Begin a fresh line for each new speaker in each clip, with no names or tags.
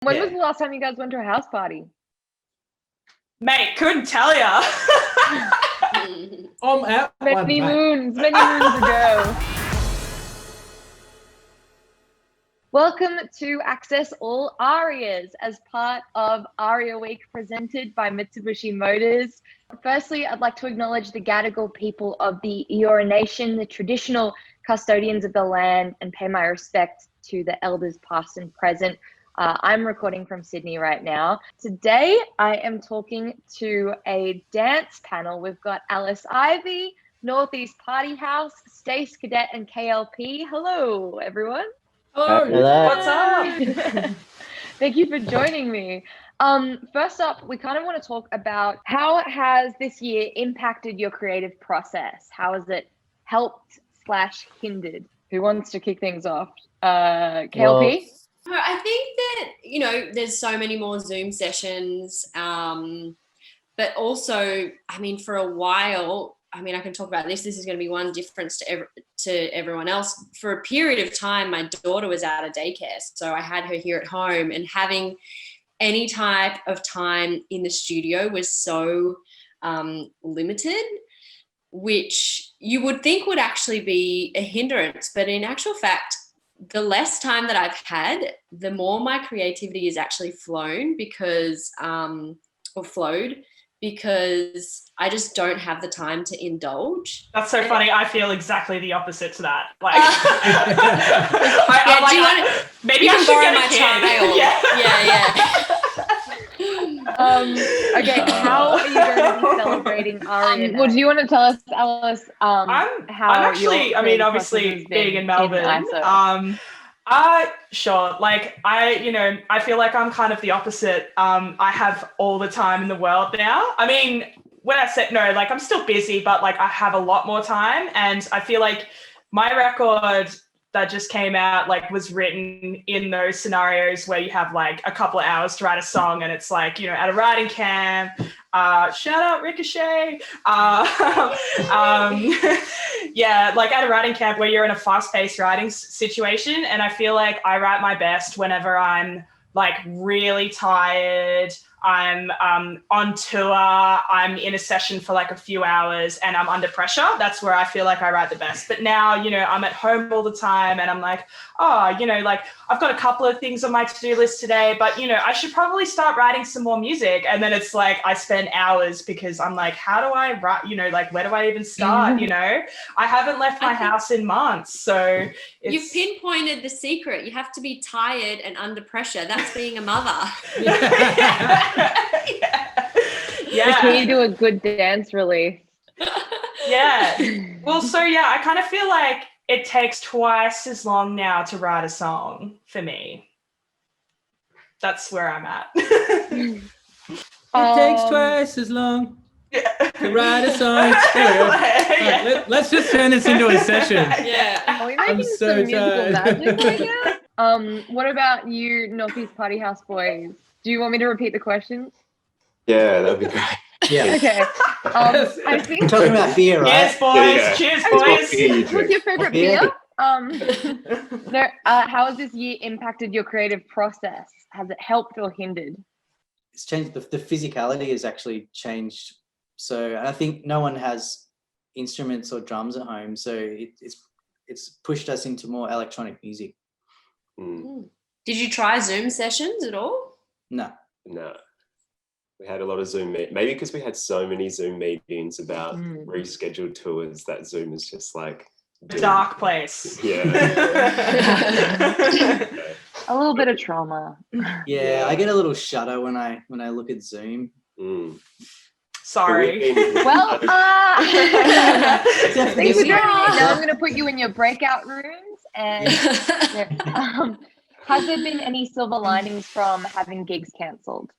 When was the last time you guys went to a house party?
Mate, couldn't tell ya.
Many moons ago. Welcome to Access All ARIAs as part of ARIA Week presented by Mitsubishi Motors. Firstly, I'd like to acknowledge the Gadigal people of the Eora Nation, the traditional custodians of the land, and pay my respect to the elders past and present. I'm recording from Sydney right now. Today, I am talking to a dance panel. We've got Alice Ivy, Northeast Party House, Stace Cadet, and KLP. Hello, everyone.
Hello.
Hello.
What's up?
Thank you for joining me. First up, we kind of want to talk about how has this year impacted your creative process? How has it helped/hindered? Who wants to kick things off? KLP?
I think that, there's so many more Zoom sessions, but also, for a while, I can talk about this. This is going to be one difference to everyone else. For a period of time, my daughter was out of daycare, so I had her here at home, and having any type of time in the studio was so limited, which you would think would actually be a hindrance. But in actual fact, the less time that I've had, the more my creativity is actually flowed because I just don't have the time to indulge.
That's so funny. I feel exactly the opposite to that. Maybe I should get a kid.
Yeah. Okay, how are you going to be celebrating ARIA? Well, do you want to tell us, Alice,
I'm actually, obviously being in Melbourne, sure. I feel like I'm kind of the opposite. I have all the time in the world now. When I said no, I'm still busy, but I have a lot more time. And I feel like my record that just came out, was written in those scenarios where you have a couple of hours to write a song, and it's at a writing camp. Shout out Ricochet. At a writing camp where you're in a fast-paced writing situation, and I feel like I write my best whenever I'm really tired. I'm on tour, I'm in a session for a few hours, and I'm under pressure. That's where I feel like I write the best. But now, I'm at home all the time, and I'm I've got a couple of things on my to-do list today, but I should probably start writing some more music. And then it's I spend hours because I'm how do I write, where do I even start? I haven't left my house in months. So
you've pinpointed the secret. You have to be tired and under pressure. That's being a mother.
Yeah. Can you do a good dance release?
Yeah. Well, I kind of feel like it takes twice as long now to write a song for me. That's where I'm at.
It takes twice as long to write a song. Let's just turn this into a session.
Yeah. Are we making some musical magic right now? What about you, Northeast Party House boys? Do you want me to repeat the questions?
Yeah, that'd be great.
Yeah.
Okay. I think
we're talking about beer, right?
Cheers, boys. Cheers, boys.
What's your favorite beer? How has this year impacted your creative process? Has it helped or hindered?
It's changed. The physicality has actually changed. So I think no one has instruments or drums at home. So it's pushed us into more electronic music.
Did you try Zoom sessions at all?
No.
We had a lot of Zoom maybe because we had so many Zoom meetings about rescheduled tours that Zoom is just
a dark place.
Yeah.
A little bit of trauma.
Yeah, I get a little shudder when I look at Zoom.
Sorry.
Well, now I'm going to put you in your breakout rooms. And has there been any silver linings from having gigs cancelled?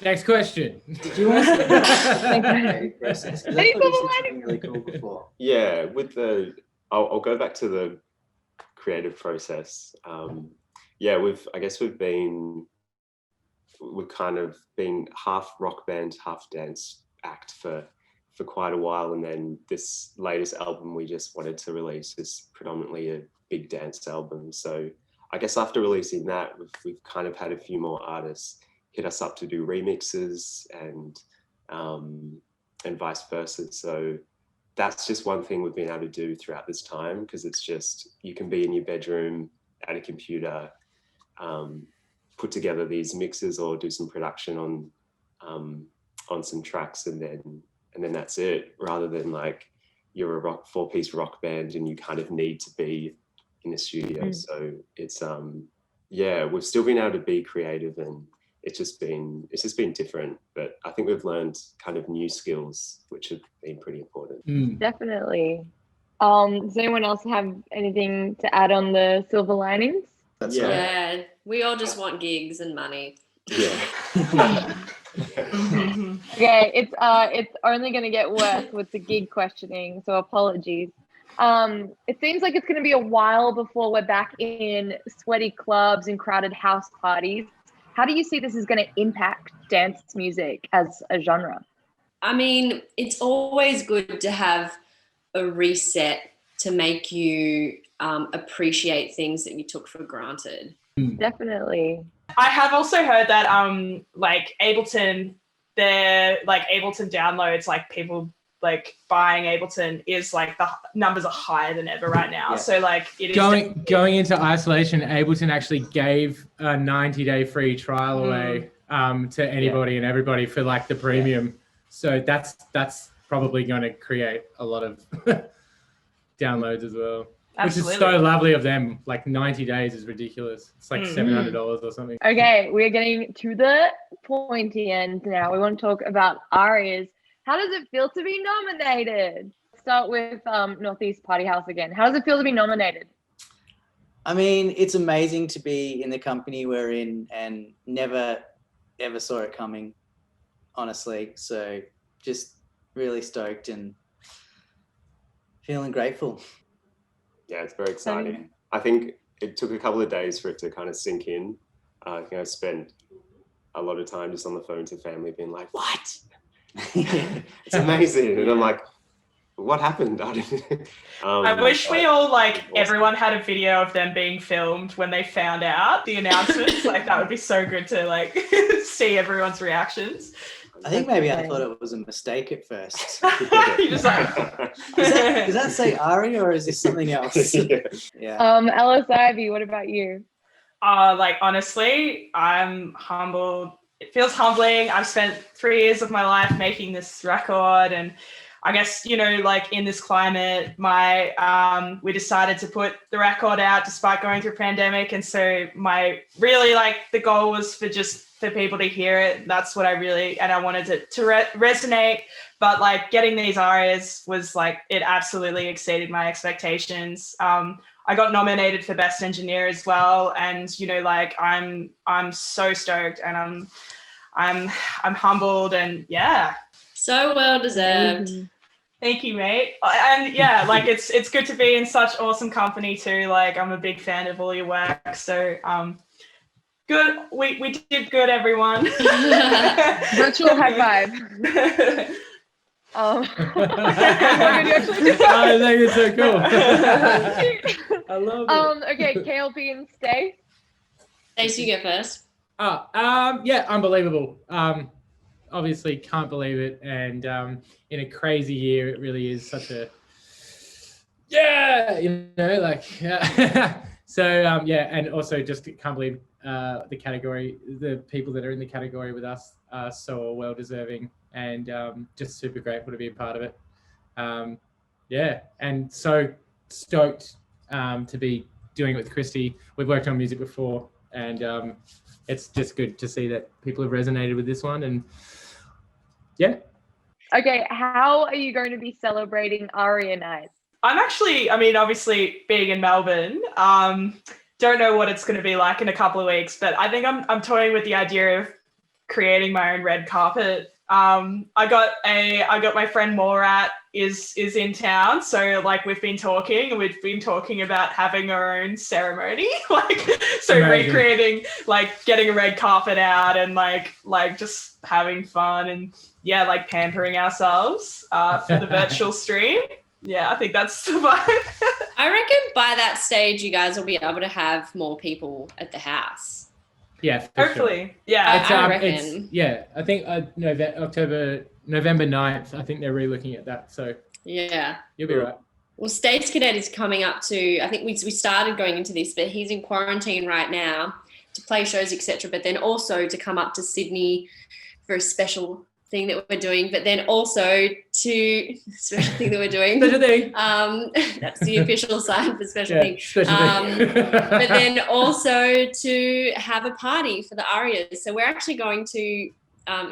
Next question.
Did you want to process? Any silver linings? Really cool before.
Yeah, I'll go back to the creative process. We've kind of been half rock band, half dance act for quite a while, and then this latest album we just wanted to release is predominantly a big dance album. So I guess after releasing that, we've kind of had a few more artists hit us up to do remixes and vice versa. So that's just one thing we've been able to do throughout this time, because it's just, you can be in your bedroom at a computer, put together these mixes or do some production on some tracks, and then that's it, rather than like you're a 4-piece rock band and you kind of need to be in a studio. So it's we've still been able to be creative, and it's just been different, but I think we've learned kind of new skills which have been pretty important.
Definitely. Does anyone else have anything to add on the silver linings?
Yeah, we all just want gigs and money.
Yeah.
Okay, it's only going to get worse with the gig questioning, so apologies. It seems like it's going to be a while before we're back in sweaty clubs and crowded house parties. How do you see this is going to impact dance music as a genre?
I mean, it's always good to have a reset to make you appreciate things that you took for granted.
Definitely.
I have also heard that like Ableton, Ableton downloads, like people like buying Ableton is like the numbers are higher than ever right now. So like it is
going into isolation, Ableton actually gave a 90-day free trial away to anybody and everybody for like the premium. So that's probably going to create a lot of downloads as well.
Absolutely.
Which is so lovely of them. Like 90 days is ridiculous. It's like $700 or something.
Okay, we're getting to the pointy end now. We want to talk about ARIAs. How does it feel to be nominated? Start with Northeast Party House again. How does it feel to be nominated?
I mean, it's amazing to be in the company we're in and never, ever saw it coming, honestly. So just really stoked and feeling grateful.
Yeah, it's very exciting. I think it took a couple of days for it to kind of sink in. I think I spent a lot of time just on the phone to family being like, what? It's amazing. And I'm like, what happened?
I wish we all, like, everyone had a video of them being filmed when they found out the announcements. Like, that would be so good to, like, see everyone's reactions.
I think maybe I thought it was a mistake at first.
You're just like,
Does that say ARIA or is this something else? Yeah.
Alice Ivy, what about you?
Like, honestly, I'm humbled. It feels humbling. I've spent 3 years of my life making this record, and I guess, you know, like in this climate, we decided to put the record out despite going through a pandemic. And so the goal was for people to hear it. That's what and I wanted it to resonate. But like getting these ARIAs was like, it absolutely exceeded my expectations. I got nominated for Best Engineer as well. And, you know, like I'm so stoked, and I'm humbled, and yeah.
So well deserved.
Thank you, mate. And yeah, like it's good to be in such awesome company too. Like I'm a big fan of all your work. So good. We did good, everyone.
Virtual high five.
I think it's so cool. I love it.
Okay, KLP and Stace.
Stace, you go first.
Yeah, unbelievable. Obviously can't believe it, and in a crazy year, it really is such a so and also just can't believe the people that are in the category with us are so well deserving, and just super grateful to be a part of it. And so stoked to be doing it with Christy. We've worked on music before, and it's just good to see that people have resonated with this one. And yeah.
Okay, how are you going to be celebrating ARIA night?
I'm actually, obviously being in Melbourne, don't know what it's going to be like in a couple of weeks, but I think I'm toying with the idea of creating my own red carpet. I got my friend Morat is in town, so like we've been talking about having our own ceremony, recreating, like getting a red carpet out and like just having fun and pampering ourselves for the virtual stream. Yeah, I think that's the vibe.
I reckon by that stage, you guys will be able to have more people at the house.
Yeah, for sure.
Hopefully. Yeah.
I reckon.
I think November 9th, I think they're re-looking at that. So
Yeah.
you'll be right.
Well, Stace Cadet is coming up to, I think we started going into this, but he's in quarantine right now to play shows, etc. But then also to come up to Sydney for a special thing that we're doing, but then also to special thing that we're doing.
Special thing.
That's the official sign for special thing.
Special thing.
But then also to have a party for the ARIAs. So we're actually going to, it's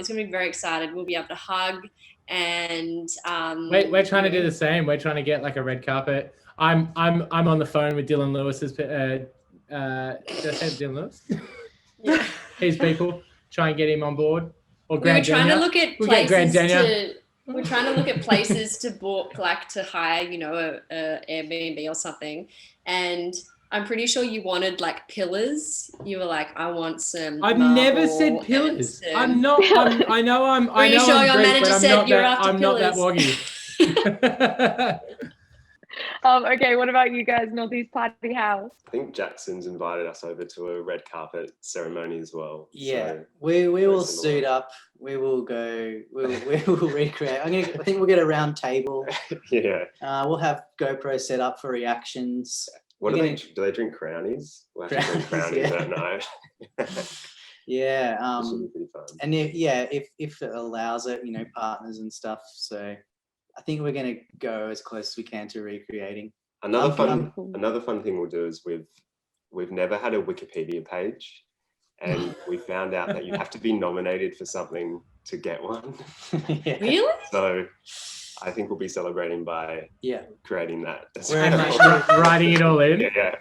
going to be very excited. We'll be able to hug and
we're trying to do the same. We're trying to get like a red carpet. I'm on the phone with Dylan Lewis's. Did I say Dylan Lewis?
Yeah.
His people try and get him on board. Or
We were trying to look at places
Dania.
we're trying to look at places to book, like to hire, you know, a Airbnb or something. And I'm pretty sure you wanted like pillars. You were like, I want some.
I've never said pillars. I'm not. I know I'm.
Were you sure your manager said you're after pillars?
I'm not that woggy.
Okay, what about you guys, Northeast Party House?
I think Jackson's invited us over to a red carpet ceremony as well.
Yeah,
So,
we will
similar.
suit up. We will go. We will recreate. I think we'll get a round table.
yeah.
We'll have GoPro set up for reactions.
What
We're
do
gonna-
do they drink Crownies? We'll have to drink
Crownies,
Crownies
yeah.
that night.
Yeah.
This should be pretty fun.
And if it allows it, you know, partners and stuff. So I think we're gonna go as close as we can to recreating.
Another fun
Cool.
thing we'll do is we've never had a Wikipedia page, and we found out that you have to be nominated for something to get one.
Yeah.
Really?
So I think we'll be celebrating by
Yeah.
creating that.
We're
well.
actually-
Writing it all in.
yeah.